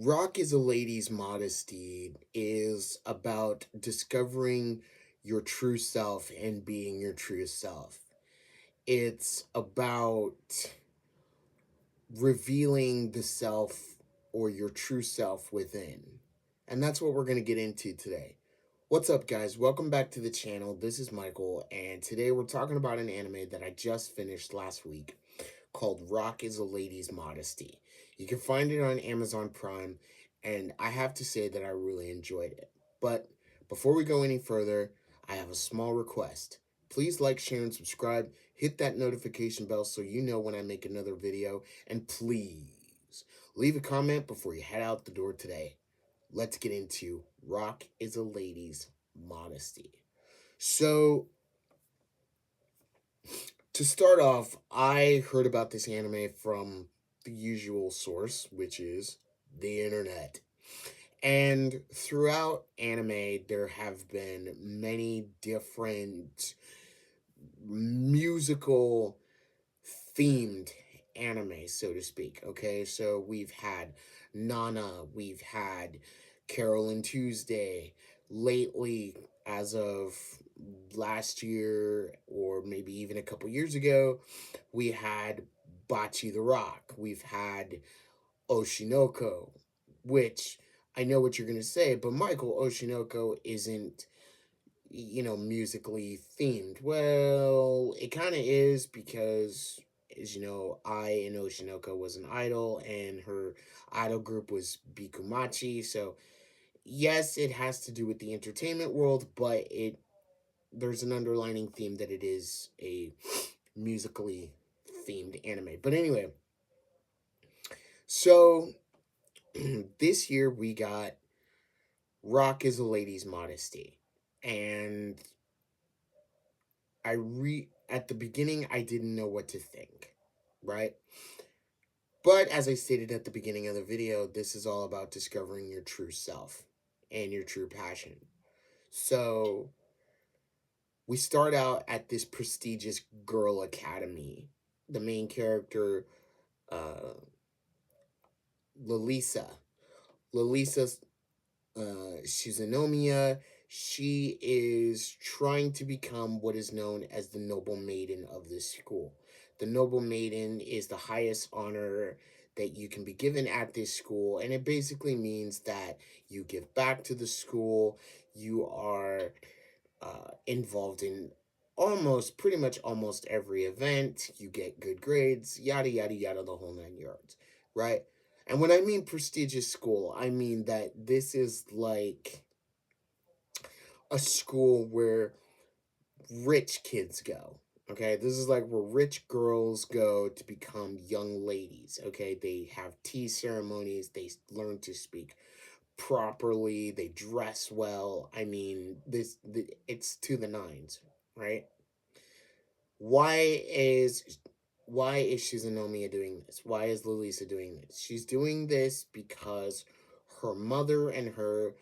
Rock is a Lady's Modesty is about discovering your true self and being your true self. It's about revealing the self or your true self within. And that's what we're going to get into today. What's up, guys? Welcome back to the channel. This is Michael, and today we're talking about an anime that I just finished last week called Rock is a Lady's Modesty. You can find it on Amazon Prime, and I have to say that I really enjoyed it. But before we go any further, I have a small request. Please like, share, and subscribe. Hit that notification bell so you know when I make another video. And please leave a comment before you head out the door today. Let's get into Rock is a Lady's Modesty. So, to start off, I heard about this anime from the usual source, which is the internet. And throughout anime, there have been many different musical themed anime, so to speak. Okay, so we've had Nana, we've had Carol and Tuesday. Lately, as of last year, or maybe even a couple years ago, we had Bachi the Rock. We've had Oshinoko, which I know what you're going to say, but Michael, Oshinoko isn't musically themed. Well, it kind of is because, as you know, I in Oshinoko was an idol, and her idol group was Bikumachi. So, yes, it has to do with the entertainment world, but there's an underlining theme that it is a musically themed anime. But anyway, so this year we got Rock is a Lady's Modesty. And at the beginning I didn't know what to think, right? But as I stated at the beginning of the video, this is all about discovering your true self and your true passion. So we start out at this prestigious girl academy. The main character, uh, Lalisa. Lalisa Shizunomiya, she is trying to become what is known as the Noble Maiden of this school. The Noble Maiden is the highest honor that you can be given at this school, and it basically means that you give back to the school, you are involved in pretty much almost every event, you get good grades, yada, yada, yada, the whole 9 yards, right? And when I mean prestigious school, I mean that this is like a school where rich kids go. Okay, this is like where rich girls go to become young ladies. Okay, they have tea ceremonies, they learn to speak properly, they dress well. I mean, it's to the nines, right? Why is why is Shizunomiya doing this? Why is Lalisa doing this? She's doing this because her mother and her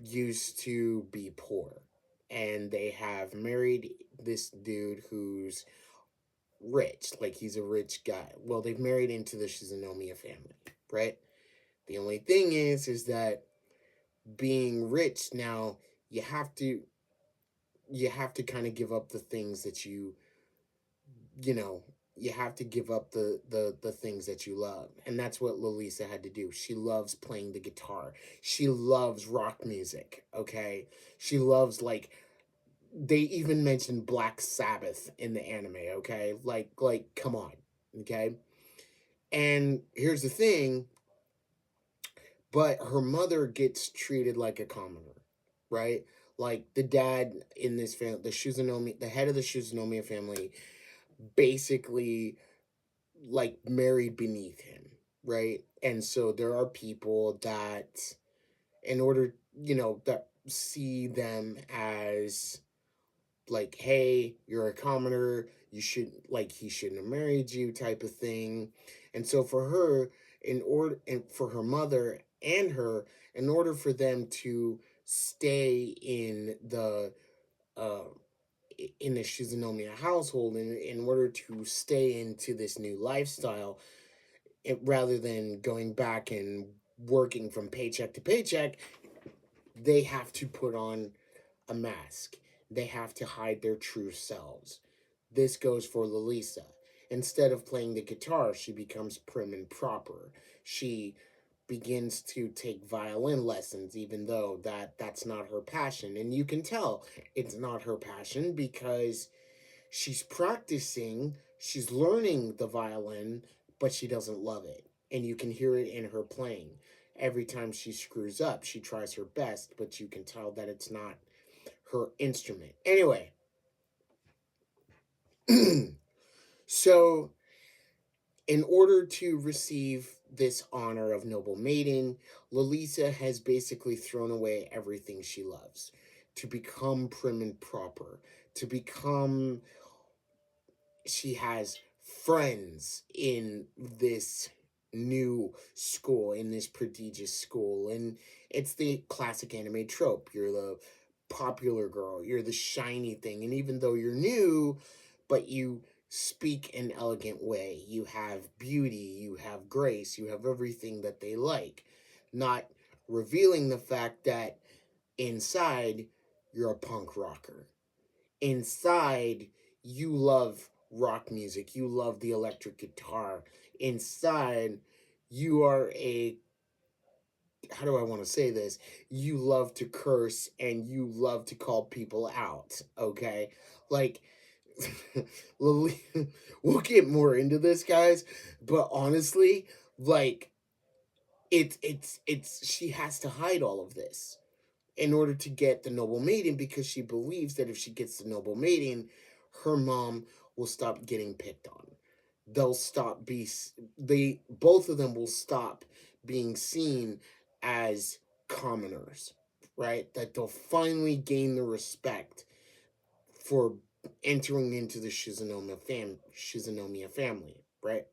used to be poor, and they have married this dude who's rich. Like, he's a rich guy. Well, they've married into the Shizunomiya family, right? The only thing is that being rich now, you have to kind of give up the things that you know you have to give up the things that you love, and that's what Lalisa had to do. She loves playing the guitar, she loves rock music. Okay, she loves, like, they even mentioned Black Sabbath in the anime. Okay, like come on. Okay, and here's the thing, but her mother gets treated like a commoner, right? Like, the dad in this family, the head of the Shizunomiya family, basically, like, married beneath him, right? And so there are people that, in order, that see them as, like, hey, you're a commoner, you should, like, he shouldn't have married you, type of thing. And so for her, and for her mother and her, in order for them to stay uh in the Shizunomiya household, in order to stay into this new lifestyle, rather than going back and working from paycheck to paycheck, they have to put on a mask. They have to hide their true selves. This goes for Lalisa. Instead of playing the guitar, she becomes prim and proper. She begins to take violin lessons, even though that's not her passion. And you can tell it's not her passion because she's practicing, she's learning the violin, but she doesn't love it. And you can hear it in her playing. Every time she screws up, she tries her best, but you can tell that it's not her instrument. Anyway, so in order to receive this honor of noble mating, Lalisa has basically thrown away everything she loves to become prim and proper, to become. She has friends in this new school, in this prestigious school, and it's the classic anime trope. You're the popular girl, you're the shiny thing, and even though you're new, but you speak an elegant way, you have beauty, you have grace, you have everything that they like, not revealing the fact that inside you're a punk rocker. Inside, you love rock music, you love the electric guitar. Inside, you are a, how do I want to say this? You love to curse and you love to call people out, okay? Like, we'll get more into this, guys, but honestly, like, it's she has to hide all of this in order to get the noble mating, because she believes that if she gets the noble mating, her mom will stop getting picked on. They'll stop be they both of them will stop being seen as commoners, right? That they'll finally gain the respect for entering into the Shizunomiya family, right?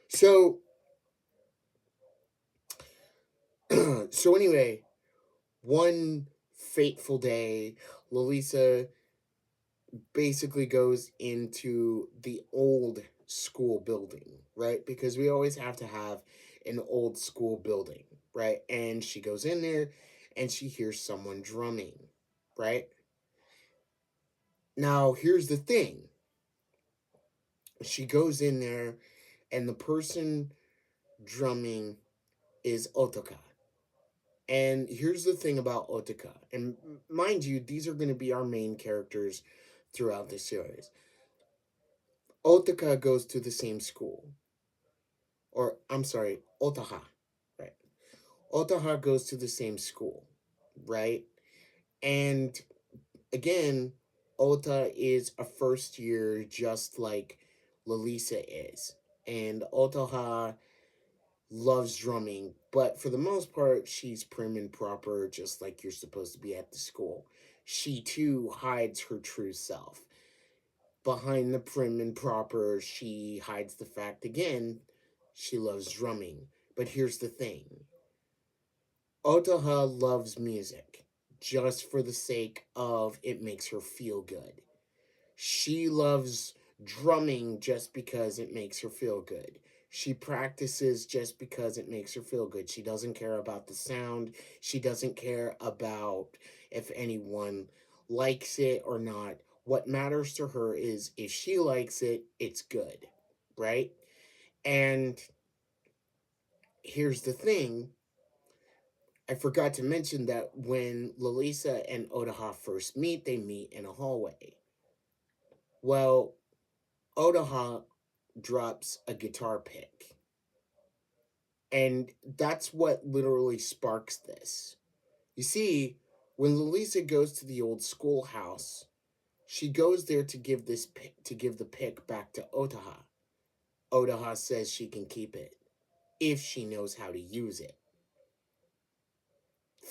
So so anyway, one fateful day, Lalisa basically goes into the old school building, right? Because we always have to have an old school building, right? And she goes in there and she hears someone drumming, right? Now, here's the thing. She goes in there and the person drumming is Otaka. And here's the thing about Otaka. And mind you, these are going to be our main characters throughout the series. Otaka goes to the same school. Or, I'm sorry, Otaha, right? Otaha goes to the same school, right? And again, Ota is a first year just like Lalisa is. And Otaha loves drumming, but for the most part, she's prim and proper, just like you're supposed to be at the school. She too hides her true self. Behind the prim and proper, she hides the fact again, she loves drumming. But here's the thing, Otaha loves music just for the sake of it makes her feel good. She loves drumming just because it makes her feel good. She practices just because it makes her feel good. She doesn't care about the sound. She doesn't care about if anyone likes it or not. What matters to her is if she likes it, it's good, right? And here's the thing, I forgot to mention that when Lalisa and Otaha first meet, they meet in a hallway. Well, Otaha drops a guitar pick. And that's what literally sparks this. You see, when Lalisa goes to the old schoolhouse, she goes there to give the pick back to Otaha. Otaha says she can keep it if she knows how to use it.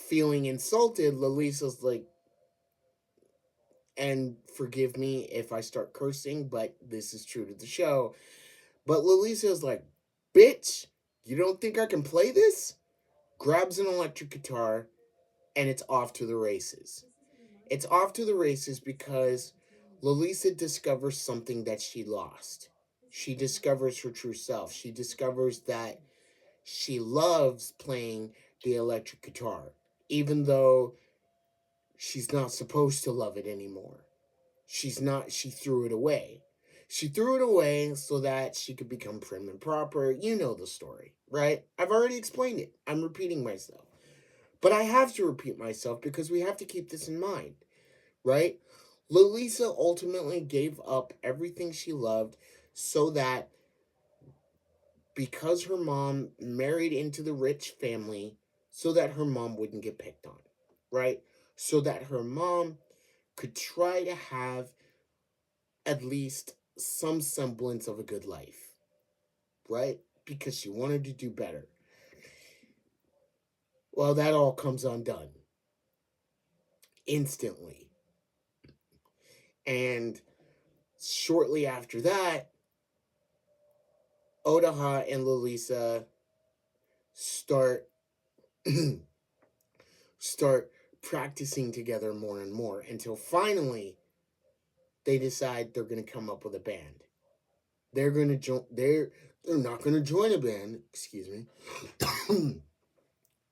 Feeling insulted, Lalisa's like, and forgive me if I start cursing, but this is true to the show. But Lalisa's like, bitch, you don't think I can play this? Grabs an electric guitar, and it's off to the races. It's off to the races because Lalisa discovers something that she lost. She discovers her true self. She discovers that she loves playing the electric guitar, even though she's not supposed to love it anymore. She threw it away. She threw it away so that she could become prim and proper. You know the story, right? I've already explained it. I'm repeating myself. But I have to repeat myself because we have to keep this in mind, right? Lalisa ultimately gave up everything she loved so that because her mom married into the rich family, so that her mom wouldn't get picked on, right? So that her mom could try to have at least some semblance of a good life, right? Because she wanted to do better. Well, that all comes undone instantly. And shortly after that, Otaha and Lalisa start start practicing together more and more until finally they decide they're going to come up with a band. They're going to join they're not going to join a band, excuse me.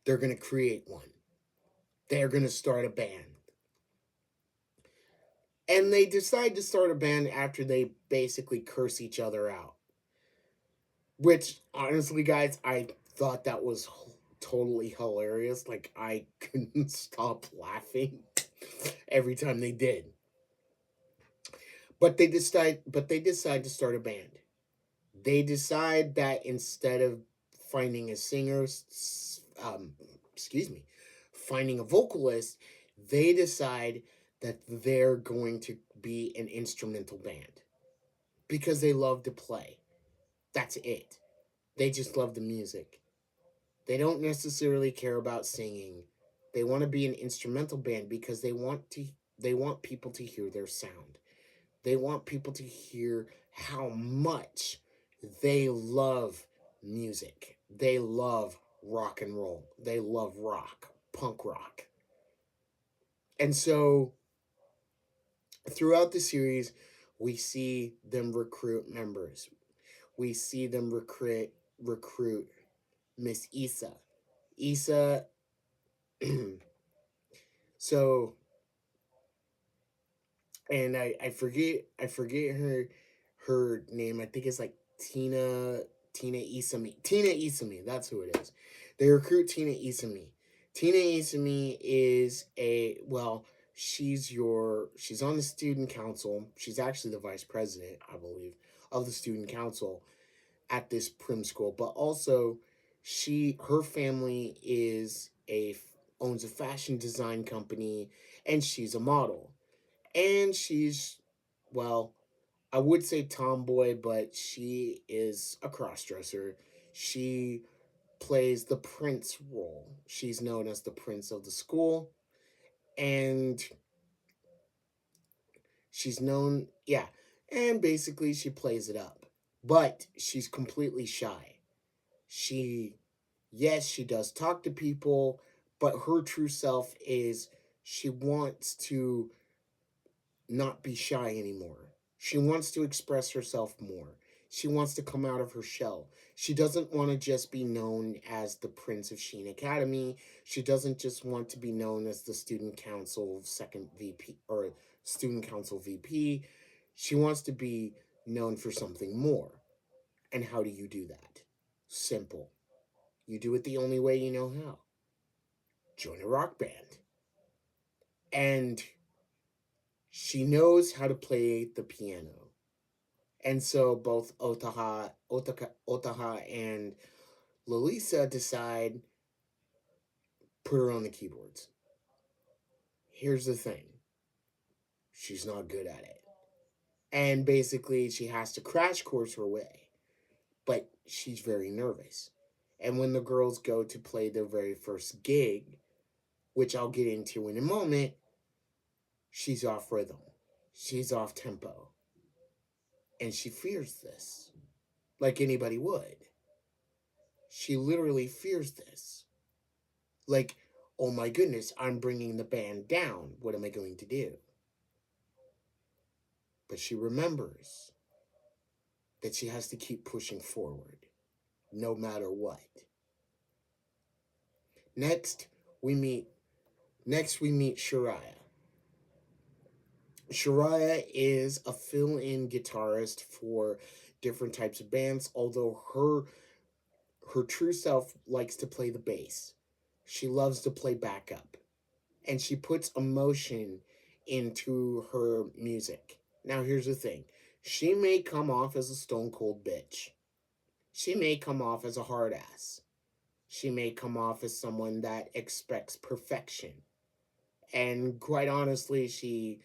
They're going to create one. They're going to start a band. And they decide to start a band after they basically curse each other out. Which, honestly, guys, I thought that was totally hilarious. Like, I couldn't stop laughing every time they did. But they decide to start a band. They decide that instead of finding a singer, um, excuse me, finding a vocalist, they decide that they're going to be an instrumental band because they love to play. That's it. They just love the music. They don't necessarily care about singing. They want to be an instrumental band because they want people to hear their sound. They want people to hear how much they love music. They love rock and roll. They love rock, punk rock. And so throughout the series, we see them recruit members. We see them recruit Miss Issa. Issa so and I forget her name. I think it's like Tina Isami. Tina Isami, that's who it is. They recruit Tina Isami. Tina Isami is she's on the student council. She's actually the vice president, I believe, of the student council at this prim school. But also her family owns a fashion design company, and she's a model. And she's, well, I would say tomboy, but she is a crossdresser. She plays the prince role. She's known as the prince of the school, and she's known, yeah, and basically she plays it up. But she's completely shy. She, yes, she does talk to people, but her true self is she wants to not be shy anymore. She wants to express herself more. She wants to come out of her shell. She doesn't want to just be known as the Prince of Sheen Academy. She doesn't just want to be known as the Student Council second VP or Student Council VP. She wants to be known for something more. And how do you do that? Simple. You do it the only way you know how. Join a rock band. And she knows how to play the piano. And so both Otaha and Lalisa decide put her on the keyboards. Here's the thing. She's not good at it. And basically she has to crash course her way. But she's very nervous. And when the girls go to play their very first gig, which I'll get into in a moment, she's off rhythm. She's off tempo. And she fears this. Like anybody would. She literally fears this. Like, oh my goodness, I'm bringing the band down. What am I going to do? But she remembers that she has to keep pushing forward, no matter what. Next, we meet Shariah. Shariah is a fill-in guitarist for different types of bands, although her true self likes to play the bass. She loves to play backup, and she puts emotion into her music. Now, here's the thing. She may come off as a stone cold bitch. She may come off as a hard ass. She may come off as someone that expects perfection. And quite honestly, she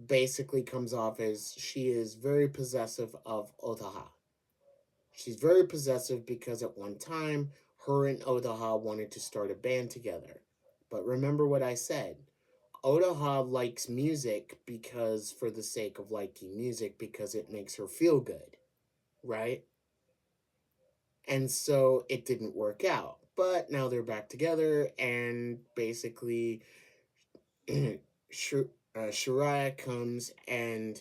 basically comes off as she is very possessive of Otaha. She's very possessive because at one time, her and Otaha wanted to start a band together. But remember what I said. Otaha likes music because, for the sake of liking music, because it makes her feel good, right? And so it didn't work out. But now they're back together, and basically, Shariah comes and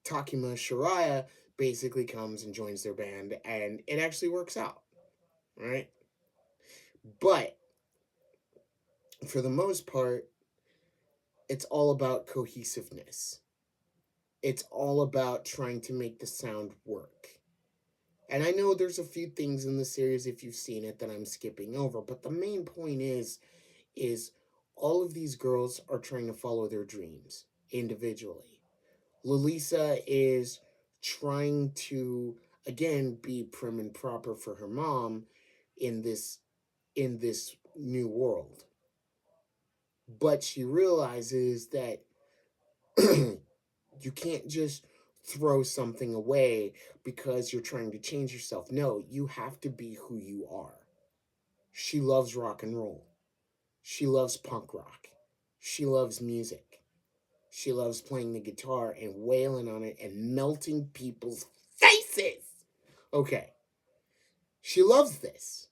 Takima Shariah basically comes and joins their band, and it actually works out, right? But for the most part, it's all about cohesiveness. It's all about trying to make the sound work. And I know there's a few things in the series, if you've seen it, that I'm skipping over, but the main point is all of these girls are trying to follow their dreams individually. Lalisa is trying to again be prim and proper for her mom in this new world. But she realizes that you can't just throw something away because you're trying to change yourself. No, you have to be who you are. She loves rock and roll. She loves punk rock. She loves music. She loves playing the guitar and wailing on it and melting people's faces. Okay. She loves this.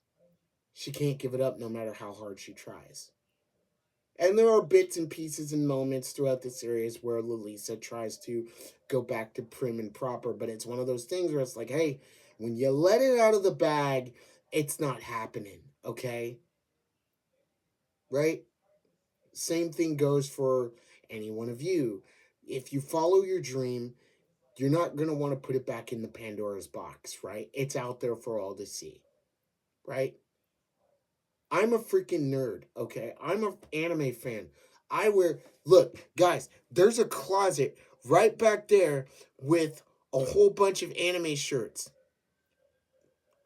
She can't give it up no matter how hard she tries. And there are bits and pieces and moments throughout the series where Lalisa tries to go back to prim and proper, but it's one of those things where it's like, hey, when you let it out of the bag, it's not happening, okay? Right? Same thing goes for any one of you. If you follow your dream, you're not going to want to put it back in the Pandora's box, right? It's out there for all to see, right? I'm a freaking nerd, okay? I'm an anime fan. Look, guys, there's a closet right back there with a whole bunch of anime shirts.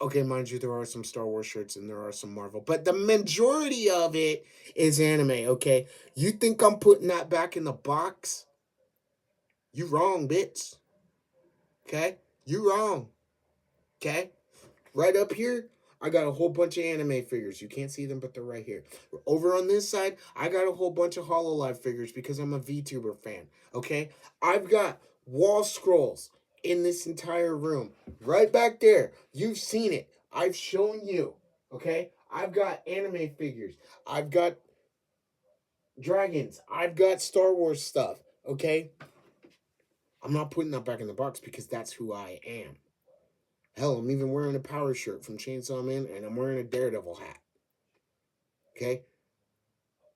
Okay, mind you, there are some Star Wars shirts and there are some Marvel, but the majority of it is anime, okay? You think I'm putting that back in the box? You wrong, bitch. Okay? You wrong. Okay? Right up here, I got a whole bunch of anime figures. You can't see them, but they're right here. Over on this side, I got a whole bunch of HoloLive figures because I'm a VTuber fan. Okay? I've got wall scrolls in this entire room. Right back there. You've seen it. I've shown you. Okay? I've got anime figures. I've got dragons. I've got Star Wars stuff. Okay? I'm not putting that back in the box because that's who I am. Hell, I'm even wearing a power shirt from Chainsaw Man, and I'm wearing a Daredevil hat. Okay?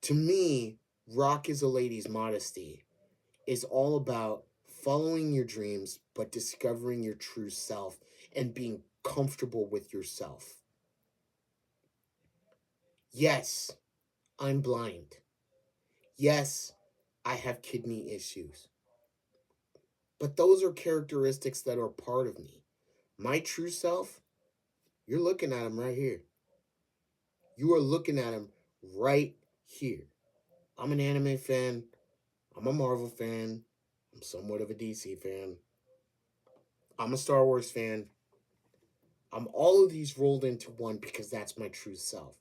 To me, Rock is a Lady's Modesty is all about following your dreams, but discovering your true self and being comfortable with yourself. Yes, I'm blind. Yes, I have kidney issues. But those are characteristics that are part of me. My true self, you're looking at him right here. You are looking at him right here. I'm an anime fan. I'm a Marvel fan. I'm somewhat of a DC fan. I'm a Star Wars fan. I'm all of these rolled into one because that's my true self.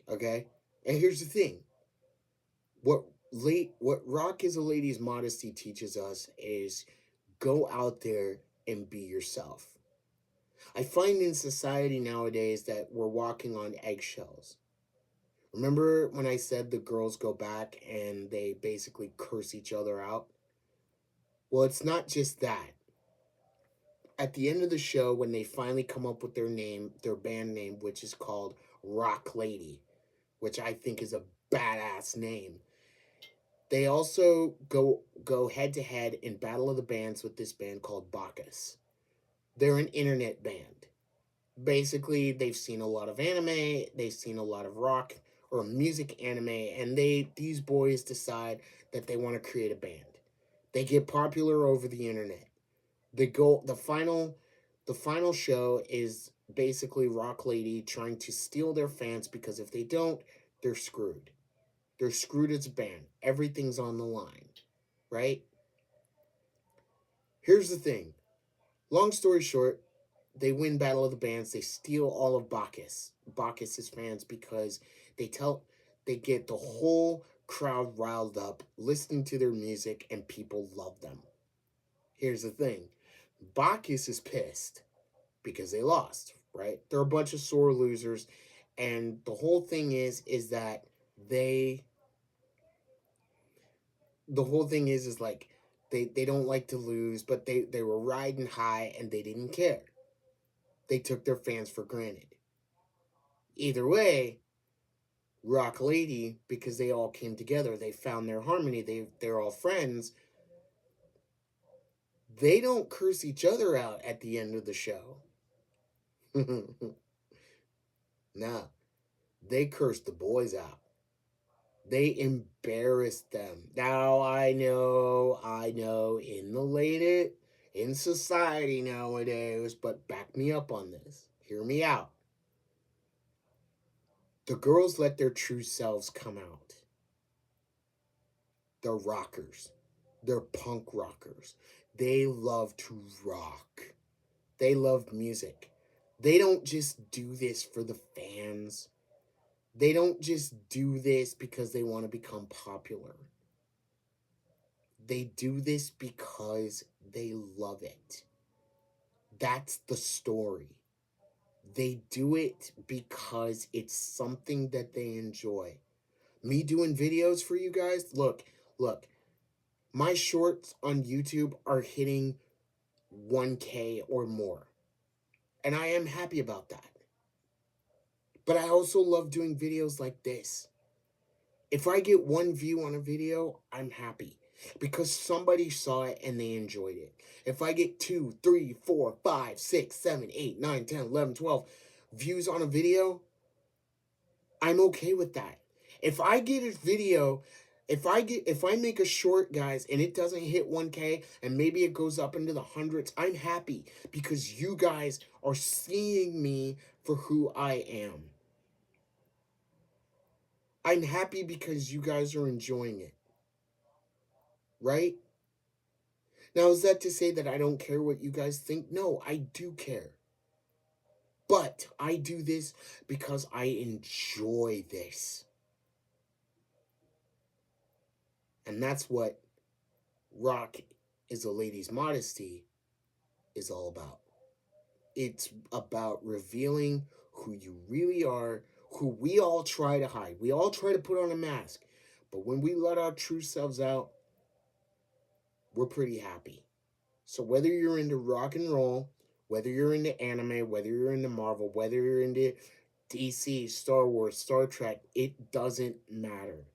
Okay? And here's the thing. What Rock is a Lady's Modesty teaches us is go out there and be yourself. I find in society nowadays that we're walking on eggshells. Remember when I said the girls go back and they basically curse each other out? Well, it's not just that. At the end of the show, when they finally come up with their name, their band name, which is called Rock Lady, which I think is a badass name, they also go head to head in Battle of the Bands with this band called Bacchus. They're an internet band. Basically, they've seen a lot of anime, they've seen a lot of rock or music anime, and these boys decide that they want to create a band. They get popular over the internet. The final show is basically Rock Lady trying to steal their fans, because if they don't, they're screwed. They're screwed as a band. Everything's on the line, right? Here's the thing. Long story short, they win Battle of the Bands. They steal all of Bacchus's fans, because they tell they get the whole crowd riled up listening to their music, and people love them. Here's the thing. Bacchus is pissed because they lost, right? They're a bunch of sore losers, and the whole thing is that they the whole thing is like they don't like to lose, but they were riding high and they didn't care. They took their fans for granted. Either way, Rock Lady, because they all came together, they found their harmony, they're all friends. They don't curse each other out at the end of the show. Nah, they curse the boys out. They embarrassed them. Now I know, in society nowadays, but back me up on this. Hear me out. The girls let their true selves come out. They're rockers. They're punk rockers. They love to rock. They love music. They don't just do this for the fans. They don't just do this because they want to become popular. They do this because they love it. That's the story. They do it because it's something that they enjoy. Me doing videos for you guys, look, my shorts on YouTube are hitting 1K or more. And I am happy about that. But I also love doing videos like this. If I get one view on a video, I'm happy, because somebody saw it and they enjoyed it. If I get 2, 3, 4, 5, 6, 7, 8, 9, 10, 11, 12 views on a video, I'm okay with that. If I get a video, if I make a short, guys, and it doesn't hit 1K and maybe it goes up into the hundreds, I'm happy, because you guys are seeing me for who I am. I'm happy because you guys are enjoying it. Right? Now, is that to say that I don't care what you guys think? No, I do care. But I do this because I enjoy this. And that's what Rock is a Lady's Modesty is all about. It's about revealing who you really are, who we all try to hide. We all try to put on a mask. But when we let our true selves out, we're pretty happy. So whether you're into rock and roll, whether you're into anime, whether you're into Marvel, whether you're into DC, Star Wars, Star Trek, it doesn't matter.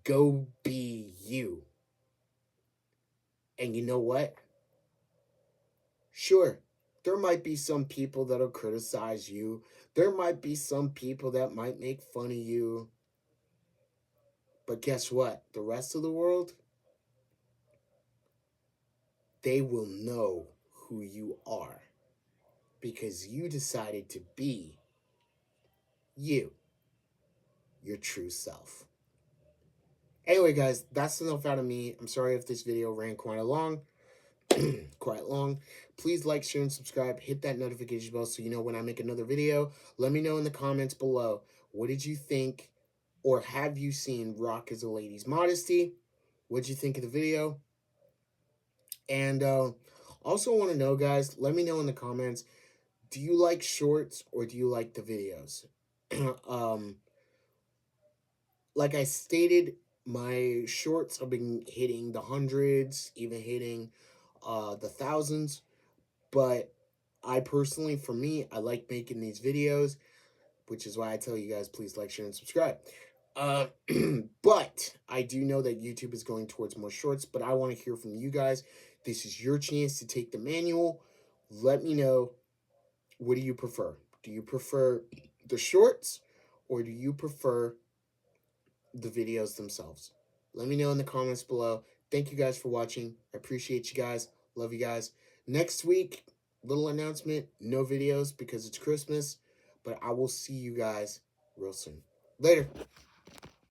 Go be you. And you know what? Sure, there might be some people that'll criticize you. There might be some people that might make fun of you. But guess what? The rest of the world, they will know who you are, because you decided to be you, your true self. Anyway, guys, that's enough out of me. I'm sorry if this video ran quite long. Quite long. Please like, share, and subscribe. Hit that notification bell so you know when I make another video. Let me know in the comments below. What did you think, or have you seen Rock is a Lady's Modesty? What did you think of the video? And also want to know, guys, let me know in the comments. Do you like shorts or do you like the videos? Like I stated My shorts have been hitting the hundreds, even hitting the thousands. But I personally, for me, I like making these videos, which is why I tell you guys, please like, share, and subscribe. Uh, but I do know that YouTube is going towards more shorts, but I want to hear from you guys. This is your chance to take the manual. Let me know, what do you prefer? Do you prefer the shorts, or do you prefer the videos themselves? Let me know in the comments below. Thank you guys for watching. I appreciate you guys. Love you guys. Next week, little announcement, no videos because it's Christmas, but I will see you guys real soon. Later.